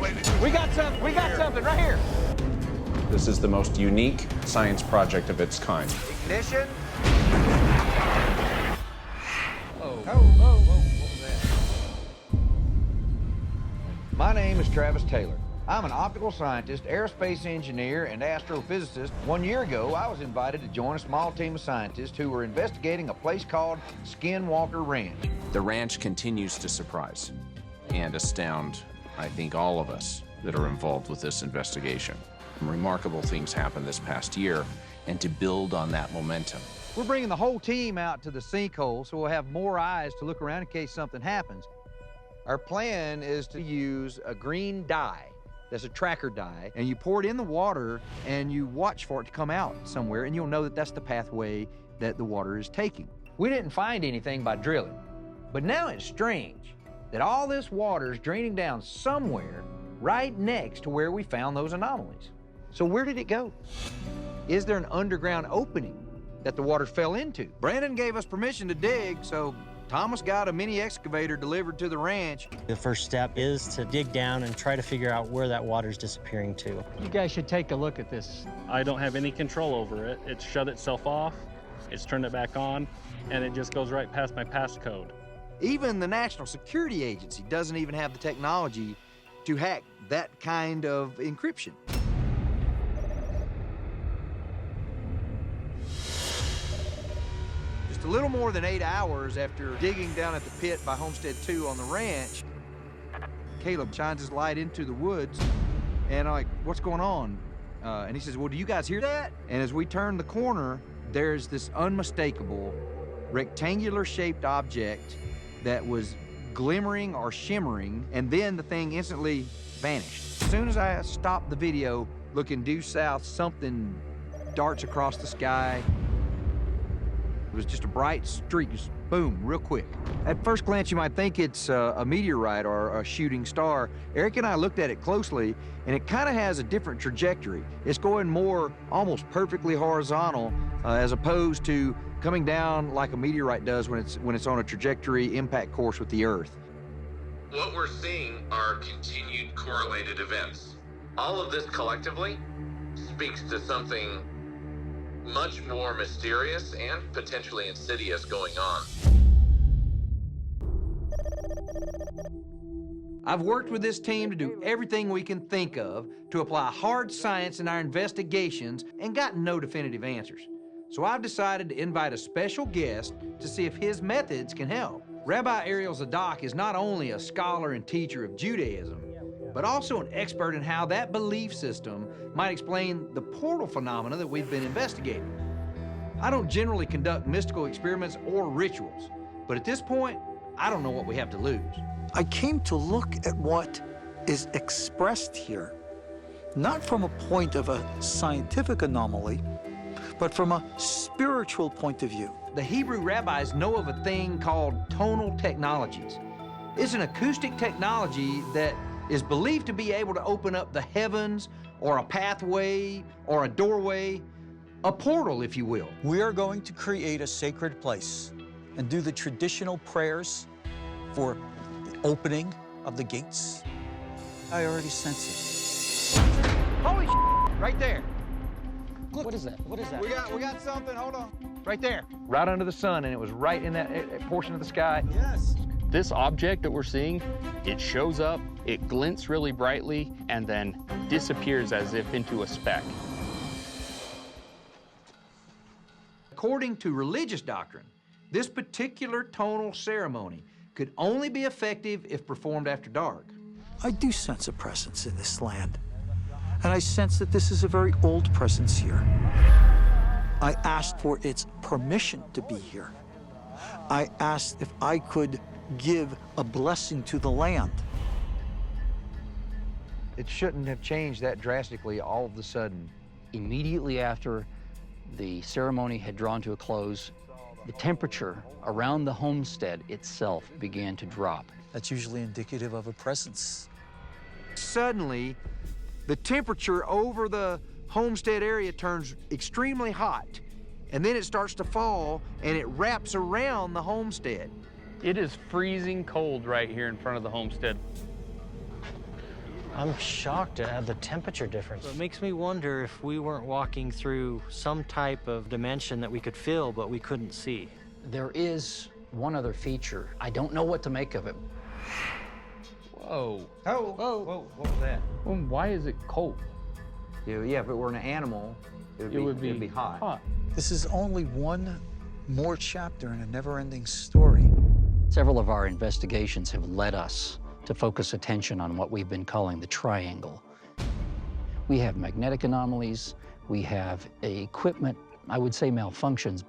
We got something right here. This is the most unique science project of its kind. Ignition. What was that? My name is Travis Taylor. I'm an optical scientist, aerospace engineer, and astrophysicist. 1 year ago, I was invited to join a small team of scientists who were investigating a place called Skinwalker Ranch. The ranch continues to surprise and astound, I think, all of us that are involved with this investigation. Remarkable things happened this past year, and to build on that momentum. We're bringing the whole team out to the sinkhole so we'll have more eyes to look around in case something happens. Our plan is to use a green dye. That's a tracker dye, and you pour it in the water and you watch for it to come out somewhere, and you'll know that that's the pathway that the water is taking. We didn't find anything by drilling, but now it's strange that all this water is draining down somewhere right next to where we found those anomalies. So where did it go? Is there an underground opening that the water fell into? Brandon gave us permission to dig, so Thomas got a mini excavator delivered to the ranch. The first step is to dig down and try to figure out where that water's disappearing to. You guys should take a look at this. I don't have any control over it. It's shut itself off, it's turned it back on, and it just goes right past my passcode. Even the National Security Agency doesn't even have the technology to hack that kind of encryption. Just a little more than 8 hours after digging down at the pit by Homestead 2 on the ranch, Caleb shines his light into the woods, and I'm like, what's going on? And he says, well, do you guys hear that? And as we turn the corner, there's this unmistakable rectangular-shaped object that was glimmering or shimmering, and then the thing instantly vanished. As soon as I stopped the video, looking due south, something darts across the sky. It was just a bright streak, just boom, real quick. At first glance, you might think it's a meteorite or a shooting star. Eric and I looked at it closely, and it kind of has a different trajectory. It's going more almost perfectly horizontal, as opposed to coming down like a meteorite does when it's on a trajectory impact course with the Earth. What we're seeing are continued correlated events. All of this collectively speaks to something much more mysterious and potentially insidious going on. I've worked with this team to do everything we can think of to apply hard science in our investigations and gotten no definitive answers. So I've decided to invite a special guest to see if his methods can help. Rabbi Ariel Zadok is not only a scholar and teacher of Judaism, but also an expert in how that belief system might explain the portal phenomena that we've been investigating. I don't generally conduct mystical experiments or rituals, but at this point, I don't know what we have to lose. I came to look at what is expressed here, not from a point of a scientific anomaly, but from a spiritual point of view. The Hebrew rabbis know of a thing called tonal technologies. It's an acoustic technology that is believed to be able to open up the heavens, or a pathway, or a doorway, a portal, if you will. We are going to create a sacred place and do the traditional prayers for the opening of the gates. I already sense it. Holy right there. Look, what is that? What is that? We got something, hold on. Right there, right under the sun, and it was right in that portion of the sky. Yes. This object that we're seeing, it shows up, it glints really brightly, and then disappears as if into a speck. According to religious doctrine, this particular tonal ceremony could only be effective if performed after dark. I do sense a presence in this land, and I sense that this is a very old presence here. I asked for its permission to be here. I asked if I could give a blessing to the land. It shouldn't have changed that drastically all of a sudden. Immediately after the ceremony had drawn to a close, the temperature around the homestead itself began to drop. That's usually indicative of a presence. Suddenly, the temperature over the homestead area turns extremely hot, and then it starts to fall, and it wraps around the homestead. It is freezing cold right here in front of the homestead. I'm shocked at the temperature difference. It makes me wonder if we weren't walking through some type of dimension that we could feel, but we couldn't see. There is one other feature. I don't know what to make of it. Whoa. Oh, whoa, what was that? Well, why is it cold? Yeah, if it were an animal, it'd be hot. This is only one more chapter in a never-ending story. Several of our investigations have led us to focus attention on what we've been calling the triangle. We have magnetic anomalies, we have equipment, I would say malfunctions.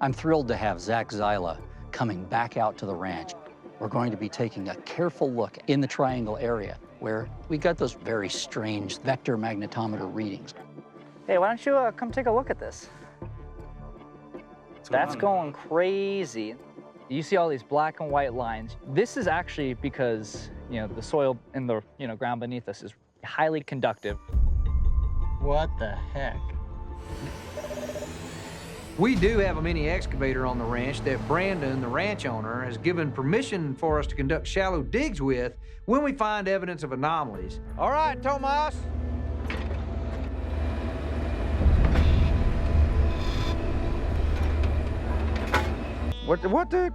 I'm thrilled to have Zach Zyla coming back out to the ranch. We're going to be taking a careful look in the triangle area where we got those very strange vector magnetometer readings. Hey, why don't you come take a look at this? That's going crazy. You see all these black and white lines. This is actually because, the soil in the, ground beneath us is highly conductive. What the heck? We do have a mini excavator on the ranch that Brandon, the ranch owner, has given permission for us to conduct shallow digs with when we find evidence of anomalies. All right, Tomas. What the?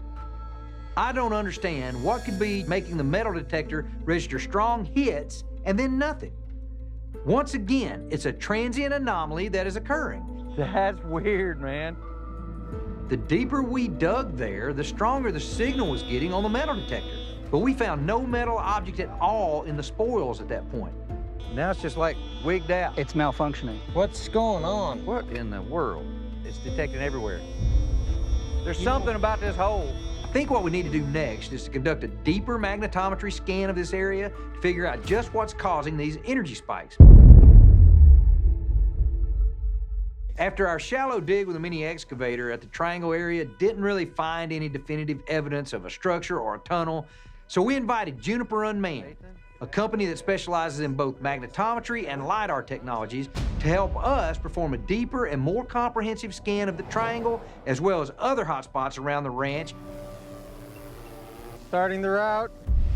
I don't understand what could be making the metal detector register strong hits and then nothing. Once again, it's a transient anomaly that is occurring. That's weird, man. The deeper we dug there, the stronger the signal was getting on the metal detector. But we found no metal object at all in the spoils at that point. Now it's just like wigged out. It's malfunctioning. What's going on? What in the world? It's detected everywhere. There's something about this hole. I think what we need to do next is to conduct a deeper magnetometry scan of this area to figure out just what's causing these energy spikes. After our shallow dig with a mini excavator at the triangle area didn't really find any definitive evidence of a structure or a tunnel, so we invited Juniper Unmanned, a company that specializes in both magnetometry and LiDAR technologies, to help us perform a deeper and more comprehensive scan of the triangle, as well as other hotspots around the ranch. Starting the route.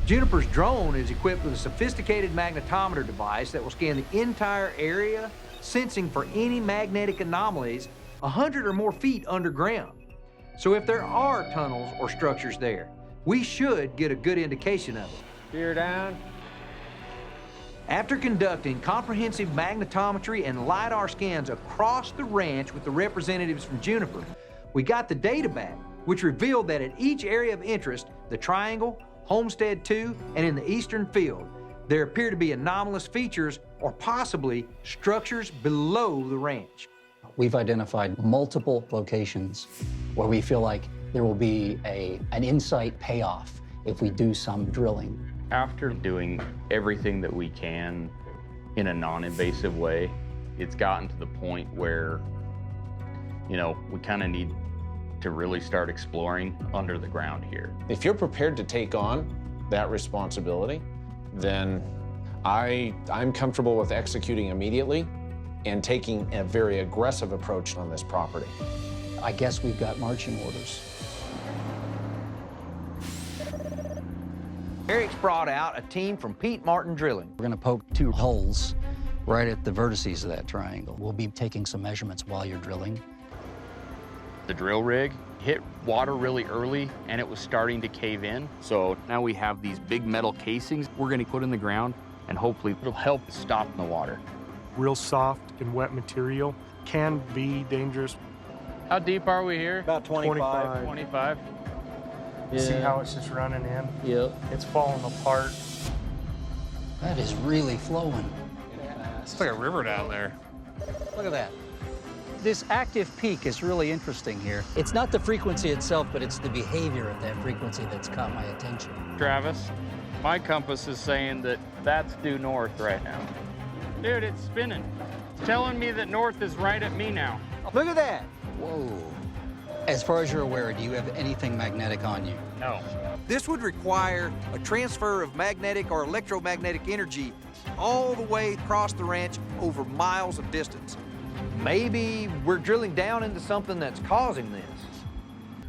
Juniper's drone is equipped with a sophisticated magnetometer device that will scan the entire area, sensing for any magnetic anomalies 100 or more feet underground. So if there are tunnels or structures there, we should get a good indication of it. Steer down. After conducting comprehensive magnetometry and LiDAR scans across the ranch with the representatives from Juniper, we got the data back, which revealed that at each area of interest, the Triangle, Homestead 2, and in the eastern field, there appear to be anomalous features or possibly structures below the ranch. We've identified multiple locations where we feel like there will be an insight payoff if we do some drilling. After doing everything that we can in a non-invasive way, it's gotten to the point where, we kind of need to really start exploring under the ground here. If you're prepared to take on that responsibility, then I'm comfortable with executing immediately and taking a very aggressive approach on this property. I guess we've got marching orders. Eric's brought out a team from Pete Martin Drilling. We're gonna poke 2 holes right at the vertices of that triangle. We'll be taking some measurements while you're drilling. The drill rig hit water really early and it was starting to cave in. So now we have these big metal casings we're gonna put in the ground and hopefully it'll help stop the water. Real soft and wet material can be dangerous. How deep are we here? About 25. 25? Yeah. See how it's just running in? Yep. It's falling apart. That is really flowing. It's like a river down there. Look at that. This active peak is really interesting here. It's not the frequency itself, but it's the behavior of that frequency that's caught my attention. Travis, my compass is saying that that's due north right now. Dude, it's spinning. It's telling me that north is right at me now. Look at that. Whoa. As far as you're aware, do you have anything magnetic on you? No. This would require a transfer of magnetic or electromagnetic energy all the way across the ranch over miles of distance. Maybe we're drilling down into something that's causing this.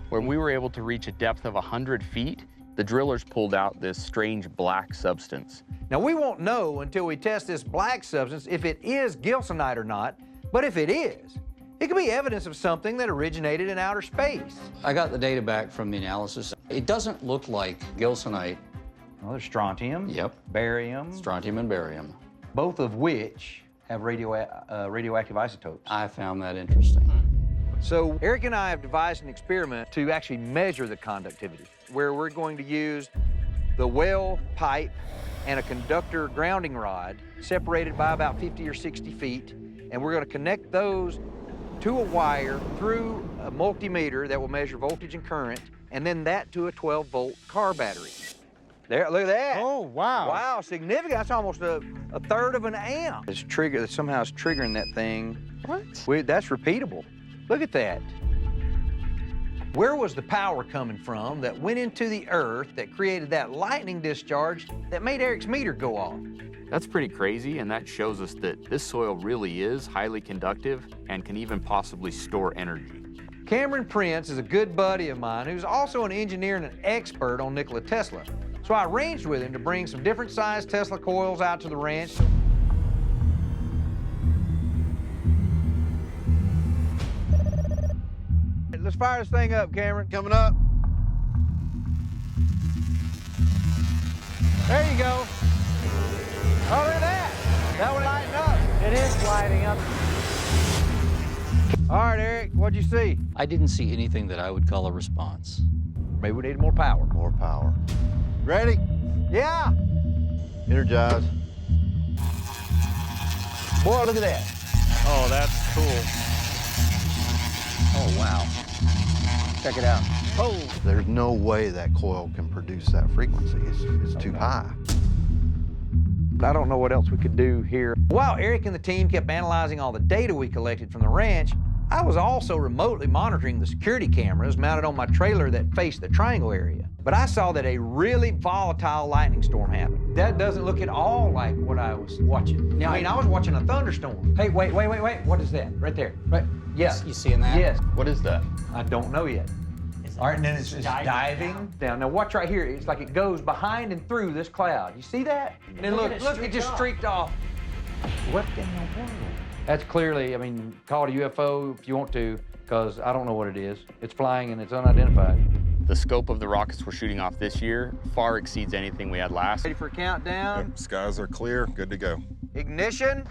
When we were able to reach a depth of 100 feet, The drillers pulled out this strange black substance. Now, we won't know until we test this black substance if it is gilsonite or not, but if it is, it could be evidence of something that originated in outer space. I got the data back from the analysis. It doesn't look like gilsonite. Well, there's strontium, Yep. barium, Strontium and barium. both of which have radioactive isotopes. I found that interesting. So Eric and I have devised an experiment to actually measure the conductivity, where we're going to use the well pipe and a conductor grounding rod separated by about 50 or 60 feet, and we're going to connect those to a wire through a multimeter that will measure voltage and current, and then that to a 12-volt car battery. There, look at that. Oh, wow. Wow, significant. That's almost a third of an amp. It's triggered, somehow it's triggering that thing. What? That's repeatable. Look at that. Where was the power coming from that went into the earth that created that lightning discharge that made Eric's meter go off? That's pretty crazy, and that shows us that this soil really is highly conductive and can even possibly store energy. Cameron Prince is a good buddy of mine who's also an engineer and an expert on Nikola Tesla. So I arranged with him to bring some different sized Tesla coils out to the ranch. Let's fire this thing up, Cameron. Coming up. There you go. Oh, look at that. That one lighting up. It is lighting up. All right, Eric, what'd you see? I didn't see anything that I would call a response. Maybe we need more power. More power. Ready? Yeah. Energize. Boy, look at that. Oh, that's cool. Oh, wow. Check it out. Oh, There's no way that coil can produce that frequency. It's too high. I don't know what else we could do here. While Eric and the team kept analyzing all the data we collected from the ranch, I was also remotely monitoring the security cameras mounted on my trailer that faced the triangle area. But I saw that a really volatile lightning storm happened. That doesn't look at all like what I was watching. I mean, I was watching a thunderstorm. Hey, wait. What is that? Right there. Right. Yeah. You seeing that? Yes. What is that? I don't know yet. All right, and then it's diving down. Now watch right here. It's like it goes behind and through this cloud. You see that? And then look, it just streaked off. What in the world? That's clearly, I mean, call it a UFO if you want to, because I don't know what it is. It's flying and it's unidentified. The scope of the rockets we're shooting off this year far exceeds anything we had last. Ready for a countdown? Yep, skies are clear, good to go. Ignition.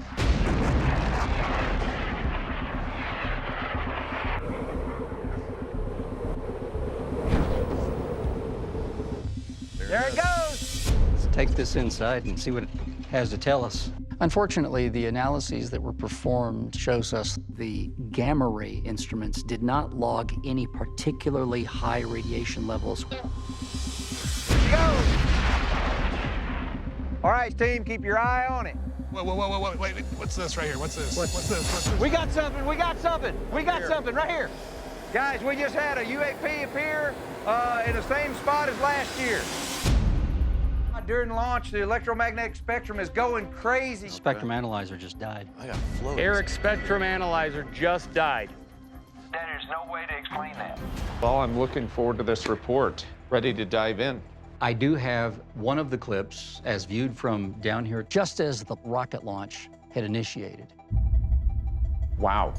There it goes. Let's take this inside and see what it has to tell us. Unfortunately, the analyses that were performed shows us the gamma ray instruments did not log any particularly high radiation levels. There she goes. All right, team, keep your eye on it. Whoa, wait, what's this right here? What's this? What's this? We got something right here. Guys, we just had a UAP appear in the same spot as last year. During launch, the electromagnetic spectrum is going crazy. Spectrum analyzer just died. I got floats. Eric's spectrum analyzer just died. There's no way to explain that. Well, I'm looking forward to this report. Ready to dive in. I do have one of the clips as viewed from down here, just as the rocket launch had initiated. Wow.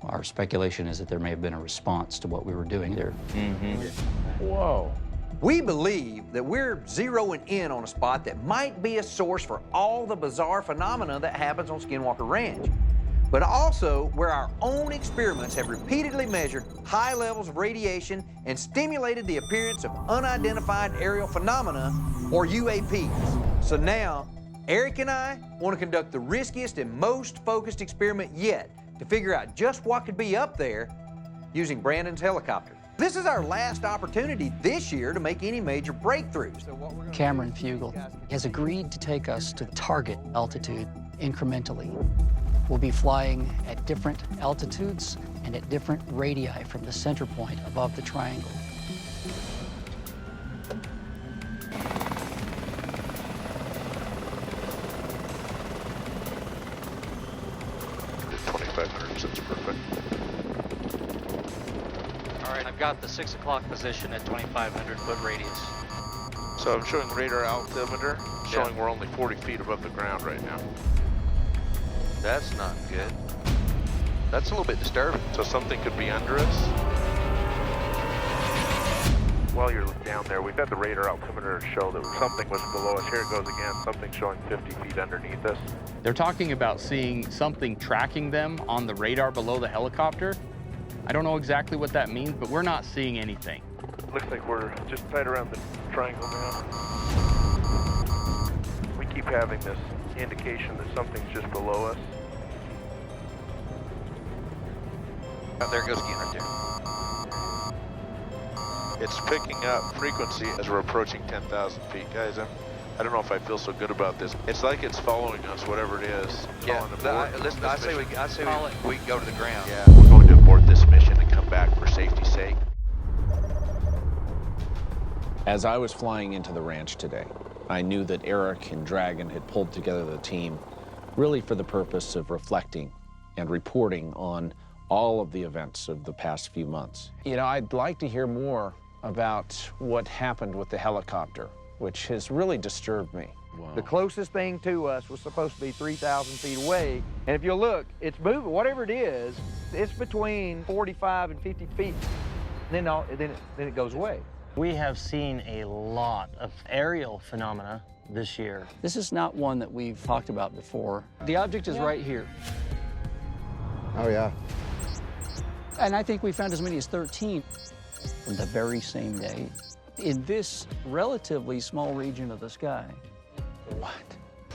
Our speculation is that there may have been a response to what we were doing there. Whoa. We believe that we're zeroing in on a spot that might be a source for all the bizarre phenomena that happens on Skinwalker Ranch, but also where our own experiments have repeatedly measured high levels of radiation and stimulated the appearance of unidentified aerial phenomena, or UAPs. So now, Eric and I want to conduct the riskiest and most focused experiment yet to figure out just what could be up there using Brandon's helicopter. This is our last opportunity this year to make any major breakthroughs. Cameron Fugel has agreed to take us to target altitude incrementally. We'll be flying at different altitudes and at different radii from the center point above the triangle. all right. I've got the 6 o'clock position at 2,500 foot radius. So I'm showing radar altimeter, showing we're only 40 feet above the ground right now. That's not good. That's a little bit disturbing. So something could be under us. While you're down there, we've got the radar altimeter show that something was below us. Here it goes again, something showing 50 feet underneath us. They're talking about seeing something tracking them on the radar below the helicopter. I don't know exactly what that means, but we're not seeing anything. Looks like we're just right around the triangle now. We keep having this indication that something's just below us. Oh, there it goes again right there. It's picking up frequency as we're approaching 10,000 feet. Guys, I don't know if I feel so good about this. It's like it's following us, whatever it is. Yeah, listen, I say we go to the ground. Yeah, we're going to abort this mission and come back for safety's sake. As I was flying into the ranch today, I knew that Eric and Dragon had pulled together the team really for the purpose of reflecting and reporting on all of the events of the past few months. You know, I'd like to hear more about what happened with the helicopter, which has really disturbed me. Wow. The closest thing to us was supposed to be 3,000 feet away. And if you look, it's moving, whatever it is, it's between 45 and 50 feet. Then it goes away. We have seen a lot of aerial phenomena this year. This is not one that we've talked about before. The object is right here. Oh, yeah. And I think we found as many as 13 on the very same day in this relatively small region of the sky. What?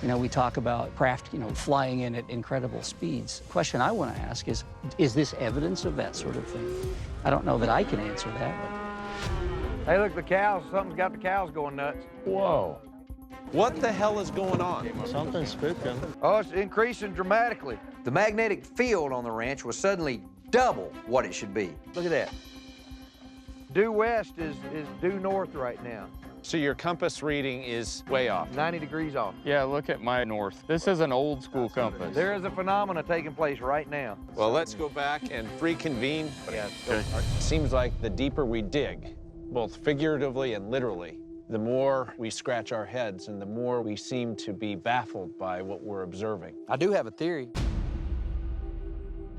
You know, we talk about craft, flying in at incredible speeds. The question I want to ask is this evidence of that sort of thing? I don't know that I can answer that, but... Hey, look, the cows, something's got the cows going nuts. Whoa. What the hell is going on? Something spooked them. Oh, it's increasing dramatically. The magnetic field on the ranch was suddenly double what it should be. Look at that. Due west is due north right now. So your compass reading is way off. 90 degrees off. Yeah, look at my north. This is an old school compass. There is a phenomena taking place right now. Well, let's go back and reconvene. Yeah. It seems like the deeper we dig, both figuratively and literally, the more we scratch our heads and the more we seem to be baffled by what we're observing. I do have a theory.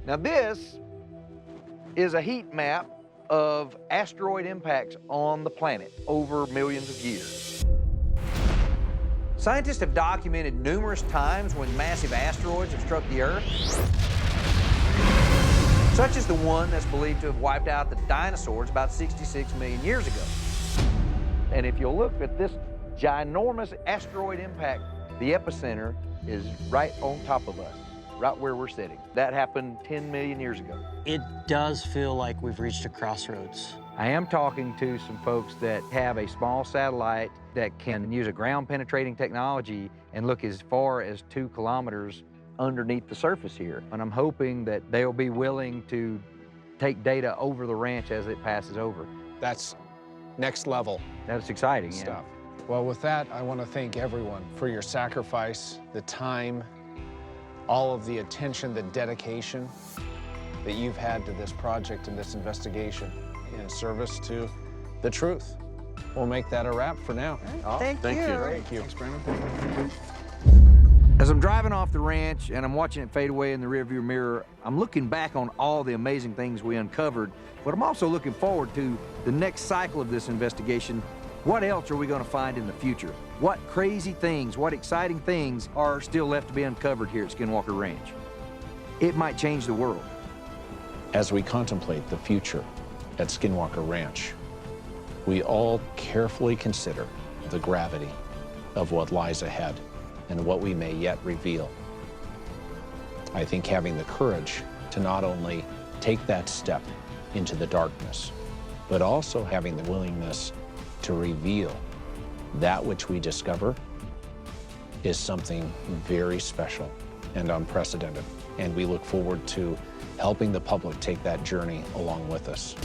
Now this is a heat map of asteroid impacts on the planet over millions of years. Scientists have documented numerous times when massive asteroids have struck the Earth, such as the one that's believed to have wiped out the dinosaurs about 66 million years ago. And if you'll look at this ginormous asteroid impact, the epicenter is right on top of us, right where we're sitting. That happened 10 million years ago. It does feel like we've reached a crossroads. I am talking to some folks that have a small satellite that can use a ground-penetrating technology and look as far as 2 kilometers underneath the surface here. And I'm hoping that they'll be willing to take data over the ranch as it passes over. That's next level. That's exciting stuff. Yeah. Well, with that, I want to thank everyone for your sacrifice, the time, all of the attention, the dedication that you've had to this project and this investigation in service to the truth. We'll make that a wrap for now. Thank you. Thank you. Thanks, Brandon. As I'm driving off the ranch and I'm watching it fade away in the rearview mirror, I'm looking back on all the amazing things we uncovered, but I'm also looking forward to the next cycle of this investigation. What else are we going to find in the future? What crazy things, what exciting things are still left to be uncovered here at Skinwalker Ranch? It might change the world. As we contemplate the future at Skinwalker Ranch, we all carefully consider the gravity of what lies ahead and what we may yet reveal. I think having the courage to not only take that step into the darkness, but also having the willingness to reveal that which we discover is something very special and unprecedented. And we look forward to helping the public take that journey along with us.